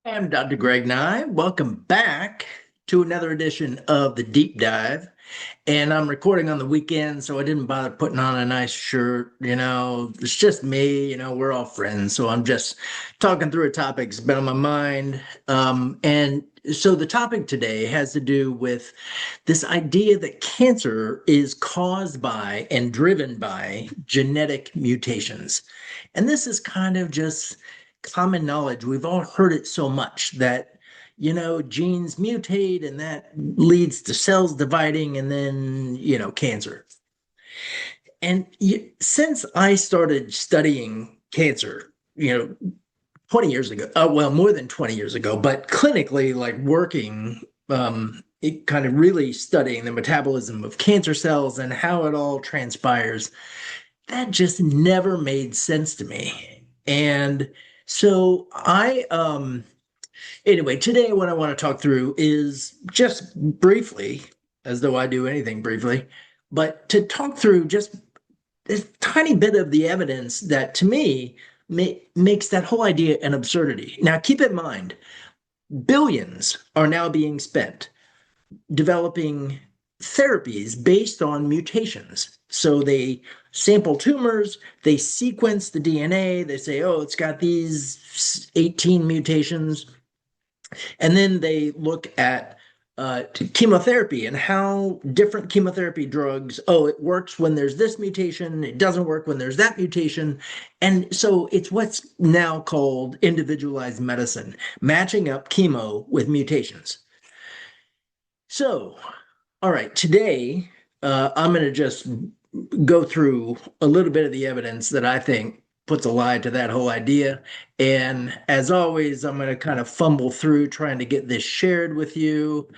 I'm Dr. Greg Nigh. Welcome back to another edition of the Deep Dive. And I'm recording on the weekend, so I didn't bother putting on a nice shirt. It's just me, we're all friends. So I'm just talking through a topic that's been on my mind. And so the topic today has to do with this idea that cancer is caused by and driven by genetic mutations. And this is kind of just common knowledge. We've all heard it so much that, genes mutate and that leads to cells dividing and then, cancer. And since I started studying cancer, 20 years ago, well, more than 20 years ago, but clinically, like working, it kind of really studying the metabolism of cancer cells and how it all transpires, that just never made sense to me. And so anyway, today what I want to talk through is just briefly, as though I do anything briefly, but to talk through just this tiny bit of the evidence that to me makes that whole idea an absurdity. Now, keep in mind, billions are now being spent developing therapies based on mutations. So they sample tumors, they sequence the DNA, they say, oh, it's got these 18 mutations. And then they look at chemotherapy and how different chemotherapy drugs, oh, it works when there's this mutation, it doesn't work when there's that mutation. And so it's what's now called individualized medicine, matching up chemo with mutations. So, all right, today I'm going to just go through a little bit of the evidence that I think puts a lie to that whole idea. And as always, I'm going to kind of fumble through trying to get this shared with you.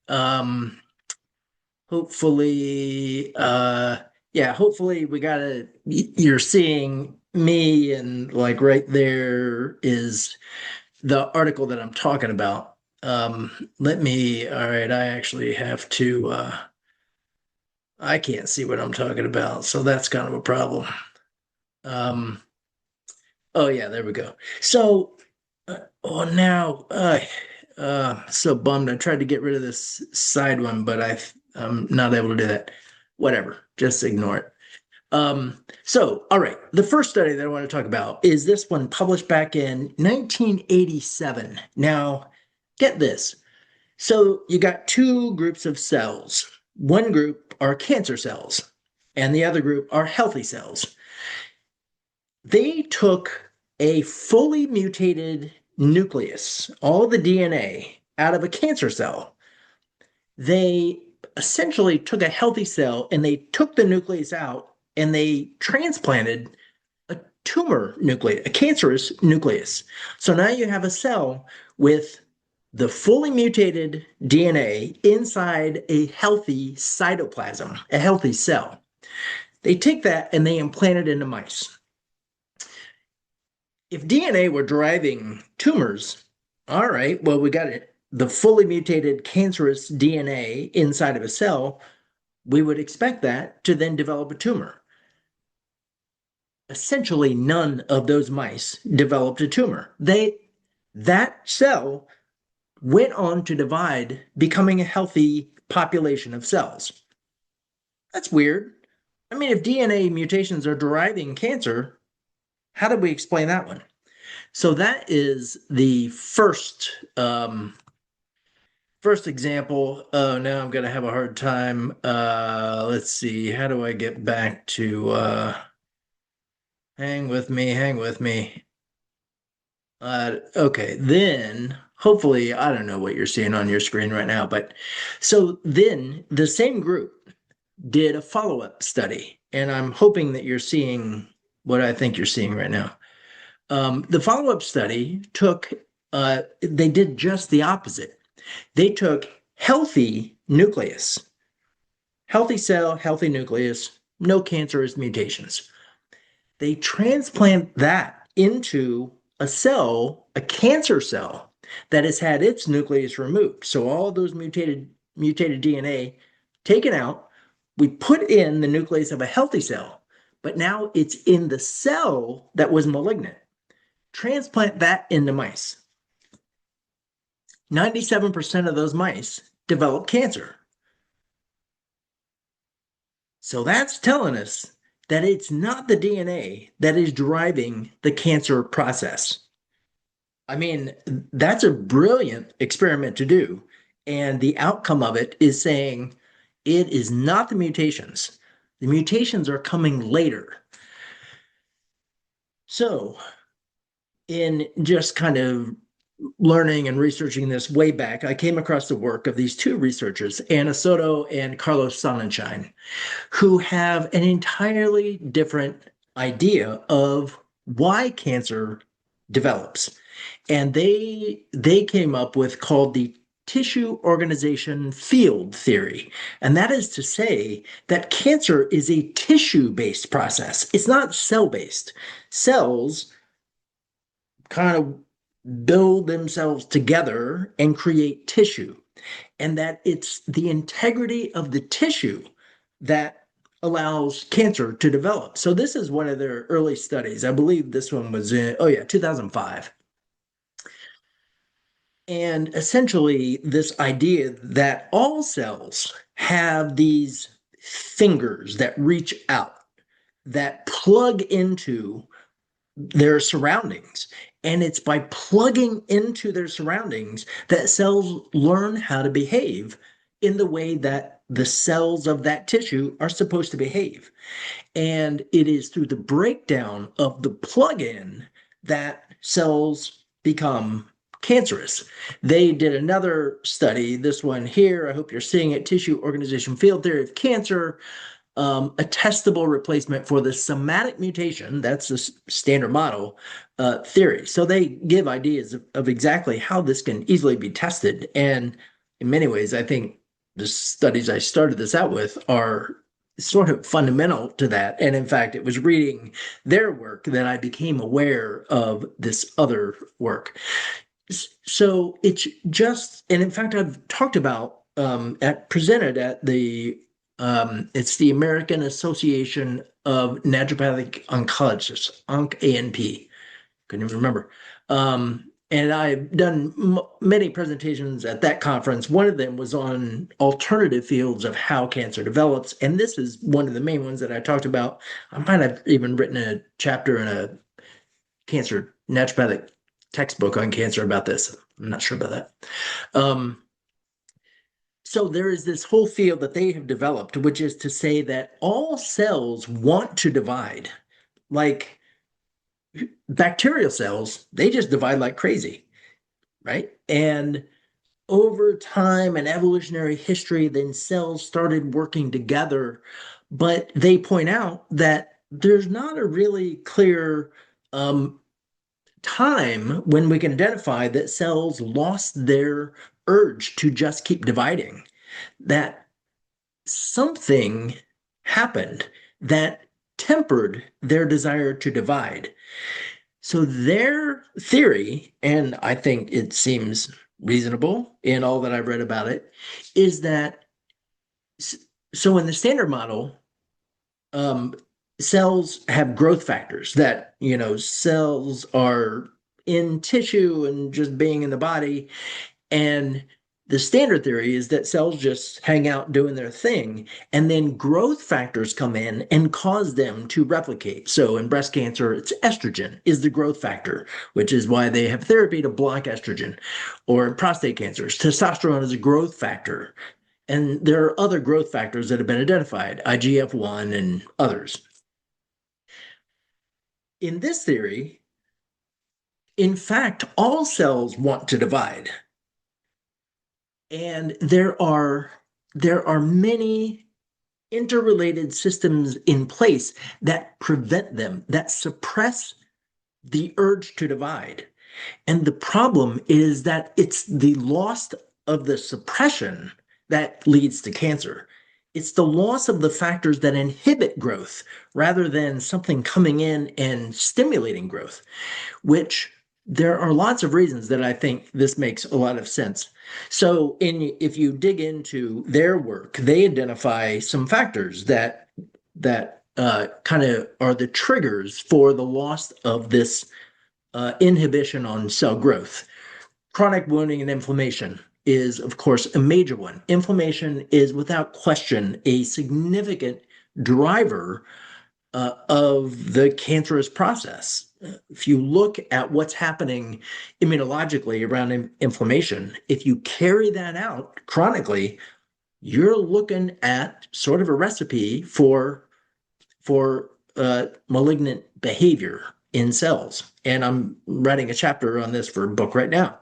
Um, hopefully, yeah, hopefully you're seeing me, and like right there is the article that I'm talking about. All right, I actually have to, I can't see what I'm talking about, so that's kind of a problem. Um, oh yeah, there we go. So, now, so bummed. I tried to get rid of this side one, but I'm not able to do that. Whatever, just ignore it. So, all right, the first study that I want to talk about is this one published back in 1987. Now, get this. So you got two groups of cells. One group are cancer cells, and the other group are healthy cells. They took a fully mutated nucleus, all the DNA, out of a cancer cell. They essentially took a healthy cell and they took the nucleus out and they transplanted a tumor nucleus, a cancerous nucleus. So now you have a cell with the fully mutated DNA inside a healthy cytoplasm, a healthy cell. They take that and they implant it into mice. If DNA were driving tumors, all right, well, we got it. The fully mutated cancerous DNA inside of a cell, we would expect that to then develop a tumor. Essentially, none of those mice developed a tumor. That cell went on to divide, becoming a healthy population of cells. That's weird. I mean, if DNA mutations are driving cancer, how did we explain that one? So that is the first example. Oh, now I'm going to have a hard time. Let's see. How do I get back to hang with me, hang with me. Okay, then hopefully, I don't know what you're seeing on your screen right now, but so then the same group did a follow-up study, and I'm hoping that you're seeing what I think you're seeing right now. The follow-up study they did just the opposite. They took healthy nucleus, healthy cell, healthy nucleus, no cancerous mutations. They transplant that into a cell, a cancer cell that has had its nucleus removed. So all those mutated DNA taken out, we put in the nucleus of a healthy cell, but now it's in the cell that was malignant. Transplant that into mice. 97% of those mice develop cancer. So that's telling us that it's not the DNA that is driving the cancer process. I mean, that's a brilliant experiment to do. And the outcome of it is saying it is not the mutations. The mutations are coming later. So, in just kind of learning and researching this way back, I came across the work of these two researchers, Anna Soto and Carlos Sonnenschein, who have an entirely different idea of why cancer develops. And they came up with called the tissue organization field theory. And that is to say that cancer is a tissue-based process. It's not cell-based. Cells kind of build themselves together and create tissue, and that it's the integrity of the tissue that allows cancer to develop. So this is one of their early studies. I believe this one was in, oh yeah, 2005. And essentially, this idea that all cells have these fingers that reach out, that plug into their surroundings. And it's by plugging into their surroundings that cells learn how to behave in the way that the cells of that tissue are supposed to behave. And it is through the breakdown of the plug-in that cells become cancerous. They did another study, this one here, I hope you're seeing it, tissue organization field theory of cancer, a testable replacement for the somatic mutation. That's the standard model theory. So they give ideas of exactly how this can easily be tested. And in many ways, I think the studies I started this out with are sort of fundamental to that. And in fact, it was reading their work that I became aware of this other work. So it's just, and in fact, I've talked about presented at the it's the American Association of Naturopathic Oncologists, ONC-ANP. Couldn't even remember. And I've done many presentations at that conference. One of them was on alternative fields of how cancer develops. And this is one of the main ones that I talked about. I might have even written a chapter in a cancer naturopathic textbook on cancer about this. I'm not sure about that. So there is this whole field that they have developed, which is to say that all cells want to divide. Like bacterial cells, they just divide like crazy, right? And over time and evolutionary history, then cells started working together. But they point out that there's not a really clear time when we can identify that cells lost their urge to just keep dividing, that something happened that tempered their desire to divide. So their theory, and I think it seems reasonable in all that I've read about it, is that so in the standard model, um, cells have growth factors that, cells are in tissue and just being in the body. And the standard theory is that cells just hang out doing their thing, and then growth factors come in and cause them to replicate. So in breast cancer, it's estrogen is the growth factor, which is why they have therapy to block estrogen. Or in prostate cancers, testosterone is a growth factor. And there are other growth factors that have been identified, IGF-1 and others. In this theory, in fact, all cells want to divide. And there are many interrelated systems in place that prevent them, that suppress the urge to divide. And the problem is that it's the loss of the suppression that leads to cancer. It's the loss of the factors that inhibit growth rather than something coming in and stimulating growth, which there are lots of reasons that I think this makes a lot of sense. So, if you dig into their work, they identify some factors that kind of are the triggers for the loss of this inhibition on cell growth. Chronic wounding and inflammation is, of course, a major one. Inflammation is without question a significant driver of the cancerous process. If you look at what's happening immunologically around inflammation, if you carry that out chronically, you're looking at sort of a recipe for malignant behavior in cells. And I'm writing a chapter on this for a book right now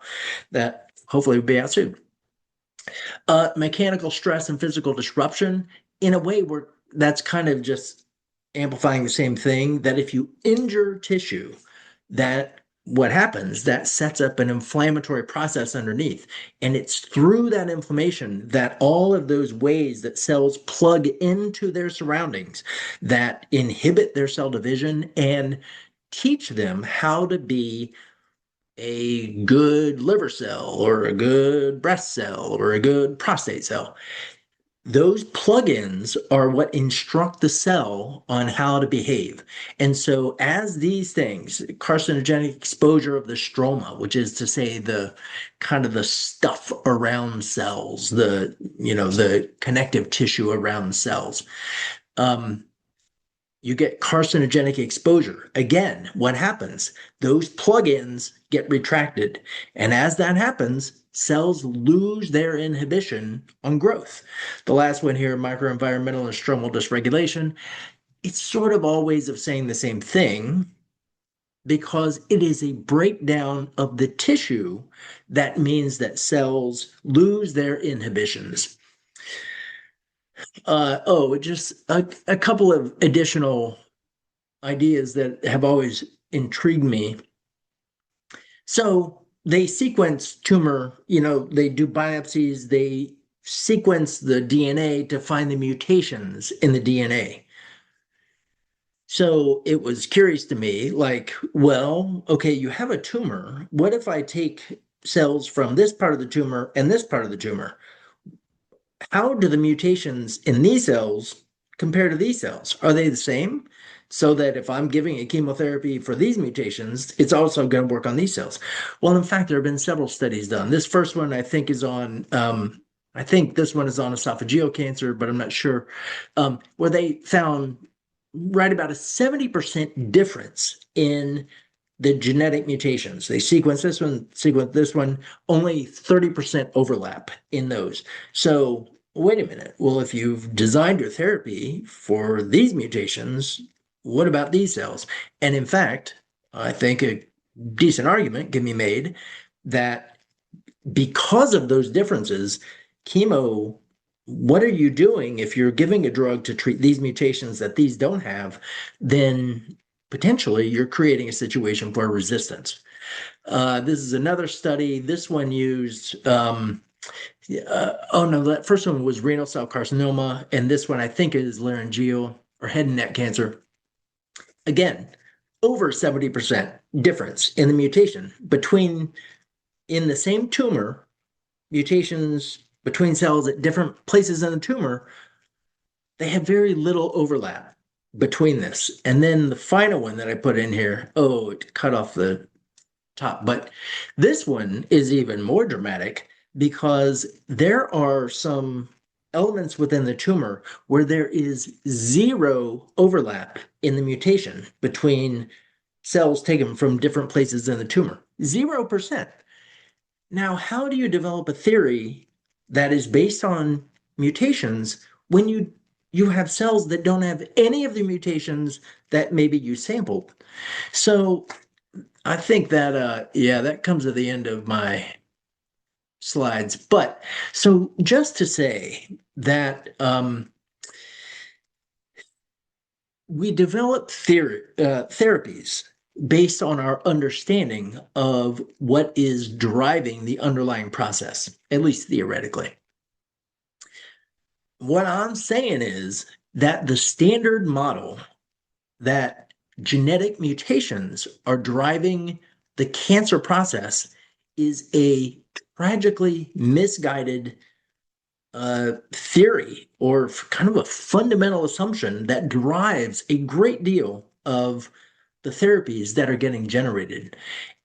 that hopefully will be out soon. Mechanical stress and physical disruption, in a way, where that's kind of just amplifying the same thing. That if you injure tissue, that what happens, that sets up an inflammatory process underneath. And it's through that inflammation that all of those ways that cells plug into their surroundings that inhibit their cell division and teach them how to be a good liver cell or a good breast cell or a good prostate cell. Those plugins are what instruct the cell on how to behave. And so, as these things, carcinogenic exposure of the stroma, which is to say the kind of the stuff around cells, the connective tissue around cells, um, you get carcinogenic exposure. Again, what happens? Those plugins get retracted. And as that happens, cells lose their inhibition on growth. The last one here, microenvironmental and stromal dysregulation, it's sort of all ways of saying the same thing because it is a breakdown of the tissue that means that cells lose their inhibitions. Just a couple of additional ideas that have always intrigued me. So they sequence tumor, they do biopsies, they sequence the DNA to find the mutations in the DNA. So it was curious to me, like, well, okay, you have a tumor. What if I take cells from this part of the tumor and this part of the tumor? How do the mutations in these cells compare to these cells? Are they the same? So that if I'm giving a chemotherapy for these mutations, it's also going to work on these cells. Well, in fact, there have been several studies done. This first one, I think this one is on esophageal cancer, but I'm not sure, where they found right about a 70% difference in the genetic mutations. They sequence this one, only 30% overlap in those. So wait a minute. Well, if you've designed your therapy for these mutations, what about these cells? And in fact, I think a decent argument can be made that because of those differences, chemo, what are you doing if you're giving a drug to treat these mutations that these don't have? Then potentially you're creating a situation for resistance. This is another study. This one used, that first one was renal cell carcinoma, and this one I think is laryngeal or head and neck cancer. Again, over 70% difference in the mutation in the same tumor, mutations between cells at different places in the tumor, they have very little overlap between this. And then the final one that I put in here, it cut off the top, but this one is even more dramatic because there are some elements within the tumor where there is zero overlap in the mutation between cells taken from different places in the tumor. 0%. Now, how do you develop a theory that is based on mutations when you have cells that don't have any of the mutations that maybe you sampled? So I think that that comes at the end of my slides. But so just to say that we develop therapies based on our understanding of what is driving the underlying process, at least theoretically. What I'm saying is that the standard model that genetic mutations are driving the cancer process is a tragically misguided theory or kind of a fundamental assumption that drives a great deal of the therapies that are getting generated.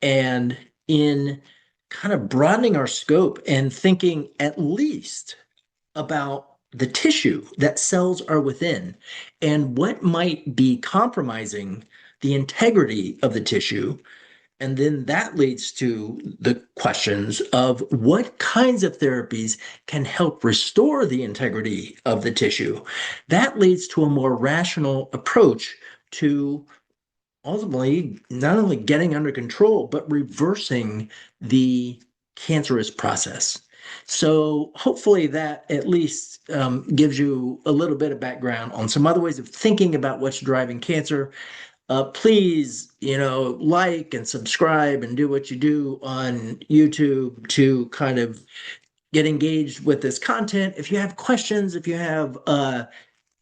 And in kind of broadening our scope and thinking at least about the tissue that cells are within and what might be compromising the integrity of the tissue. And then that leads to the questions of what kinds of therapies can help restore the integrity of the tissue. That leads to a more rational approach to ultimately not only getting under control, but reversing the cancerous process. So hopefully that at least gives you a little bit of background on some other ways of thinking about what's driving cancer. Please, like and subscribe and do what you do on YouTube to kind of get engaged with this content. If you have questions, if you have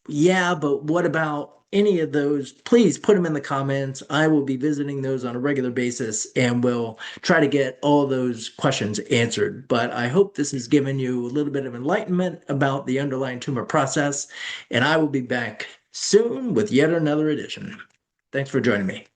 yeah, but what about any of those? Please put them in the comments. I will be visiting those on a regular basis and will try to get all those questions answered. But I hope this has given you a little bit of enlightenment about the underlying tumor process. And I will be back soon with yet another edition. Thanks for joining me.